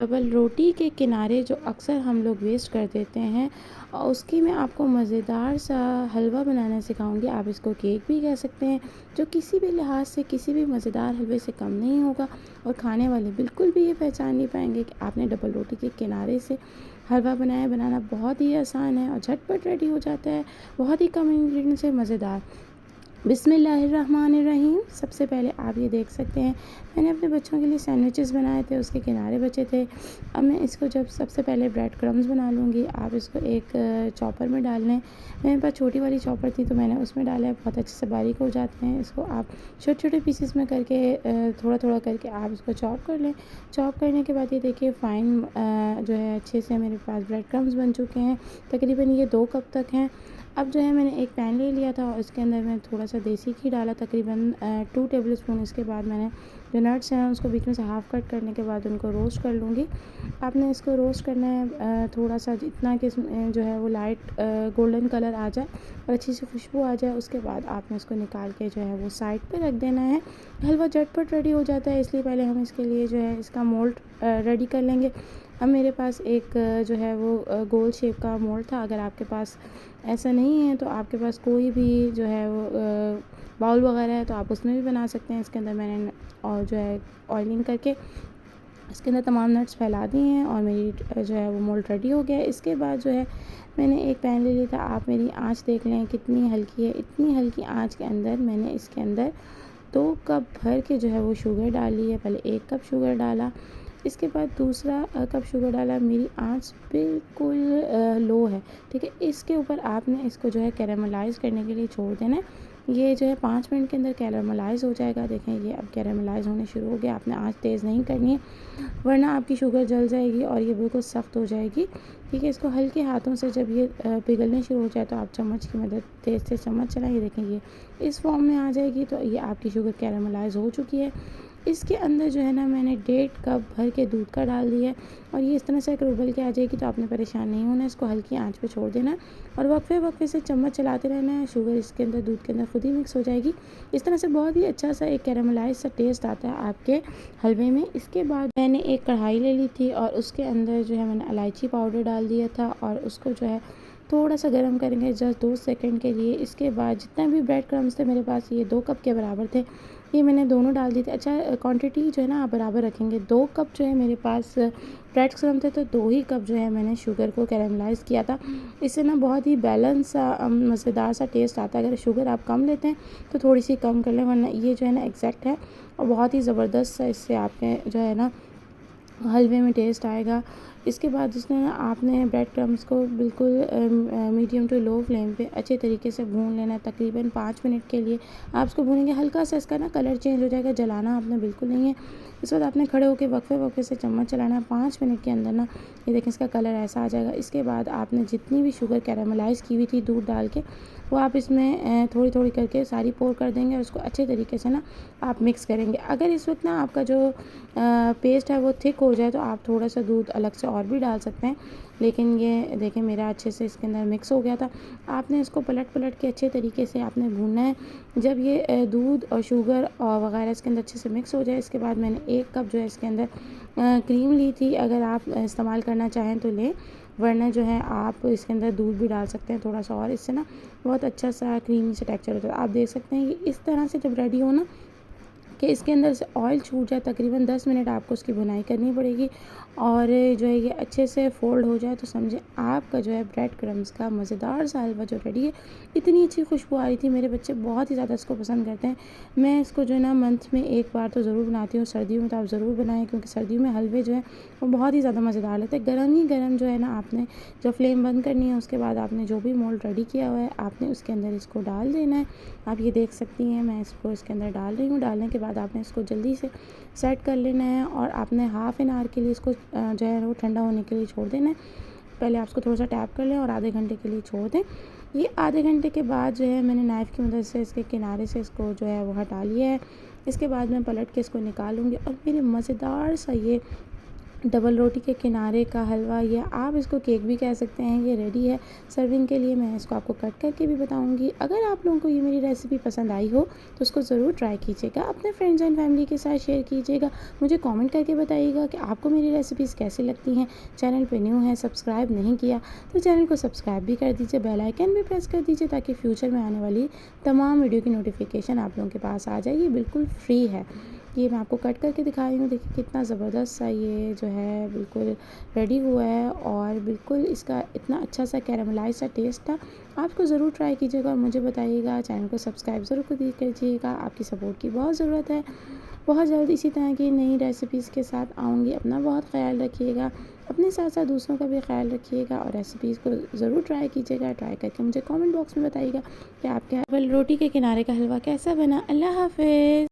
Double रोटी के किनारे जो अक्सर हम लोग वेस्ट कर देते हैं और उसकी मैं आपको मज़ेदार सा हलवा बनाना सिखाऊंगी। आप इसको केक भी कह सकते हैं, जो किसी भी लिहाज से किसी भी मज़ेदार हलवे से कम नहीं होगा और खाने वाले बिल्कुल भी ये पहचान नहीं पाएंगे कि आपने डबल रोटी के किनारे से हलवा बनाया। बनाना बहुत ही आसान है और झटपट रेडी हो जाता है, बहुत ही कम इंग्रेडिएंट्स से मज़ेदार। बिस्मिल्लाहिर्रहमानिर्रहीम। सबसे पहले आप ये देख सकते हैं, मैंने अपने बच्चों के लिए सैंडविचेस बनाए थे, उसके किनारे बचे थे। अब मैं इसको जब सबसे पहले ब्रेड क्रम्स बना लूँगी। आप इसको एक चॉपर में डाल लें। मेरे पास छोटी वाली चॉपर थी तो मैंने उसमें डाला है, बहुत अच्छे से बारीक हो जाते हैं। इसको आप छोटे छोटे पीसेस में करके थोड़ा थोड़ा करके आप इसको चॉप कर लें। चॉप करने के बाद ये देखिए फ़ाइन जो है अच्छे से मेरे पास ब्रेड क्रम्स बन चुके हैं। तकरीबन ये 2 कप तक हैं। अब जो है मैंने एक पैन ले लिया था और इसके अंदर मैं थोड़ा सा देसी घी डाला, तकरीबन 2 टेबल स्पून। इसके बाद मैंने जो नट्स हैं उसको बीच में से हाफ़ कट करने के बाद उनको रोस्ट कर लूँगी। आपने इसको रोस्ट करना है थोड़ा सा, जितना कि इसमें जो है वो लाइट गोल्डन कलर आ जाए और अच्छी सी खुशबू आ जाए। उसके बाद आपने इसको निकाल के जो है वो साइड पे रख देना है। हलवा झटपट रेडी हो जाता है, इसलिए पहले हम इसके लिए जो है इसका मोल्ड रेडी कर लेंगे। अब मेरे पास एक जो है वो गोल शेप का मोल्ड था। अगर आपके पास ऐसा नहीं है तो आपके पास कोई भी जो है वो बाउल वगैरह है तो आप उसमें भी बना सकते हैं। इसके अंदर मैंने और जो है ऑयलिंग करके इसके अंदर तमाम नट्स फैला दिए हैं और मेरी जो है वो मोल्ड रेडी हो गया है। इसके बाद जो है मैंने एक पैन ले लिया था। आप मेरी आंच देख लें कितनी हल्की है। इतनी हल्की आंच के अंदर मैंने इसके अंदर 2 कप भर के जो है वो शुगर डाली है। पहले 1 कप शुगर डाला, इसके बाद दूसरा कप शुगर डाला। मेरी आंच बिल्कुल लो है, ठीक है। इसके ऊपर आपने इसको जो है कैरामलाइज़ करने के लिए छोड़ देना है। ये जो है 5 मिनट के अंदर कैरामलाइज़ हो जाएगा। देखें ये अब कैरामलाइज़ होने शुरू हो गया। आपने आंच तेज़ नहीं करनी है वरना आपकी शुगर जल जाएगी और ये बिल्कुल सख्त हो जाएगी, ठीक है। इसको हल्के हाथों से जब ये पिघलने शुरू हो जाए तो आप चम्मच की मदद तेज़ से चम्मच चलाइए। देखें ये इस फॉर्म में आ जाएगी तो ये आपकी शुगर कैरामलाइज़ हो चुकी है। इसके अंदर जो है ना मैंने 1.5 कप भर के दूध का डाल दिया है और ये इस तरह से अगर उबल के आ जाएगी तो आपने परेशान नहीं होना है। इसको हल्की आंच पे छोड़ देना है और वक्फे वक्फे से चम्मच चलाते रहना है। शुगर इसके अंदर दूध के अंदर खुद ही मिक्स हो जाएगी। इस तरह से बहुत ही अच्छा सा एक कैरामलाइज सा टेस्ट आता है आपके हलवे में। इसके बाद मैंने एक कढ़ाई ले ली थी और उसके अंदर जो है मैंने इलायची पाउडर डाल दिया था और उसको जो है थोड़ा सा गर्म करेंगे जस्ट 2 सेकंड के लिए। इसके बाद जितना भी ब्रेड क्रम्स थे मेरे पास ये 2 कप के बराबर थे, ये मैंने दोनों डाल दिए थे। अच्छा क्वांटिटी जो है ना आप बराबर रखेंगे। 2 कप जो है मेरे पास ब्रेड क्रम्स थे तो 2 ही कप जो है मैंने शुगर को कैरामलाइज़ किया था। इससे ना बहुत ही बैलेंस सा मज़ेदार सा टेस्ट आता है। अगर शुगर आप कम लेते हैं तो थोड़ी सी कम कर लें, वरना ये जो है ना एग्जैक्ट है और बहुत ही ज़बरदस्त सा इससे आपके जो है ना हलवे में टेस्ट आएगा। इसके बाद इसमें ना आपने ब्रेड क्रम्स को बिल्कुल मीडियम टू लो फ्लेम पे अच्छे तरीके से भून लेना है। तकरीबन 5 मिनट के लिए आप इसको भूनेंगे। हल्का सा इसका ना कलर चेंज हो जाएगा, जलाना आपने बिल्कुल नहीं है। इस बाद आपने खड़े होकर वक्फे वक्फे से चम्मच चलाना है। 5 मिनट के अंदर ना ये देखें इसका कलर ऐसा आ जाएगा। इसके बाद आपने जितनी भी शुगर कैरामलाइज़ की हुई थी दूध डाल के वो आप इसमें थोड़ी थोड़ी करके सारी पोर कर देंगे और उसको अच्छे तरीके से ना आप मिक्स करेंगे। अगर इस वक्त ना आपका जो पेस्ट है वो थिक हो जाए तो आप थोड़ा सा दूध अलग से और भी डाल सकते हैं, लेकिन ये देखें मेरा अच्छे से इसके अंदर मिक्स हो गया था। आपने इसको पलट पलट के अच्छे तरीके से आपने भूनना है। जब ये दूध और शुगर और वगैरह इसके अंदर अच्छे से मिक्स हो जाए, इसके बाद मैंने 1 कप जो है इसके अंदर क्रीम ली थी। अगर आप इस्तेमाल करना चाहें तो लें, वरना जो है आप इसके अंदर दूध भी डाल सकते हैं थोड़ा सा और इससे ना बहुत अच्छा सा क्रीमी सा टेक्सचर होता है। आप देख सकते हैं कि इस तरह से जब रेडी हो ना कि इसके अंदर से ऑयल छूट जाए, तकरीबन 10 मिनट आपको उसकी भुनाई करनी पड़ेगी और जो है ये अच्छे से फोल्ड हो जाए तो समझे आपका जो है ब्रेड क्रम्स का मज़ेदार सा हलवा जो रेडी है। इतनी अच्छी खुशबू आ रही थी, मेरे बच्चे बहुत ही ज़्यादा इसको पसंद करते हैं। मैं इसको जो है ना मंथ में 1 बार तो ज़रूर बनाती हूँ। सर्दियों में तो आप ज़रूर बनाएं क्योंकि सर्दियों में हलवे जो है वो बहुत ही ज़्यादा मज़ेदार लगते हैं। गर्म ही गर्म जो है ना आपने जब फ्लेम बंद करनी है उसके बाद आपने जो भी मोल्ड रेडी किया हुआ है आपने उसके अंदर इसको डाल देना है। आप ये देख सकती हैं मैं इसको इसके अंदर डाल रही हूँ। डालने के बाद आपने इसको जल्दी से सेट कर लेना है और आपने हाफ़ एन आवर के लिए इसको जो है वो ठंडा होने के लिए छोड़ देना है। पहले आप इसको थोड़ा सा टैप कर लें और आधे घंटे के लिए छोड़ दें। ये आधे घंटे के बाद जो है मैंने नाइफ़ की मदद से इसके किनारे से इसको जो है वो हटा लिया है। इसके बाद मैं पलट के इसको निकालूंगी और मेरे मज़ेदार सा ये डबल रोटी के किनारे का हलवा, या आप इसको केक भी कह सकते हैं, ये रेडी है सर्विंग के लिए। मैं इसको आपको कट करके भी बताऊंगी। अगर आप लोगों को ये मेरी रेसिपी पसंद आई हो तो उसको ज़रूर ट्राई कीजिएगा, अपने फ्रेंड्स एंड फैमिली के साथ शेयर कीजिएगा। मुझे कमेंट करके बताइएगा कि आपको मेरी रेसिपीज़ कैसी लगती हैं। चैनल पे न्यू है, सब्सक्राइब नहीं किया तो चैनल को सब्सक्राइब भी कर दीजिए, बेल आइकन भी प्रेस कर दीजिए ताकि फ्यूचर में आने वाली तमाम वीडियो की नोटिफिकेशन आप लोगों के पास आ जाए। ये बिल्कुल फ्री है। ये मैं आपको कट करके दिखा रही हूँ। देखिए कितना ज़बरदस्त सा ये जो है बिल्कुल रेडी हुआ है, और बिल्कुल इसका इतना अच्छा सा कैरामलाइज सा टेस्ट था। आप इसको ज़रूर ट्राई कीजिएगा और मुझे बताइएगा। चैनल को सब्सक्राइब ज़रूर कीजिएगा, आपकी सपोर्ट की बहुत ज़रूरत है। बहुत जल्द इसी तरह की नई रेसिपीज़ के साथ आऊँगी। अपना बहुत ख्याल रखिएगा, अपने साथ साथ दूसरों का भी ख्याल रखिएगा, और रेसिपीज़ को ज़रूर ट्राई कीजिएगा। ट्राई करके मुझे कमेंट बॉक्स में बताइएगा कि आपके रोटी के किनारे का हलवा कैसा बना। अल्लाह हाफ़िज़।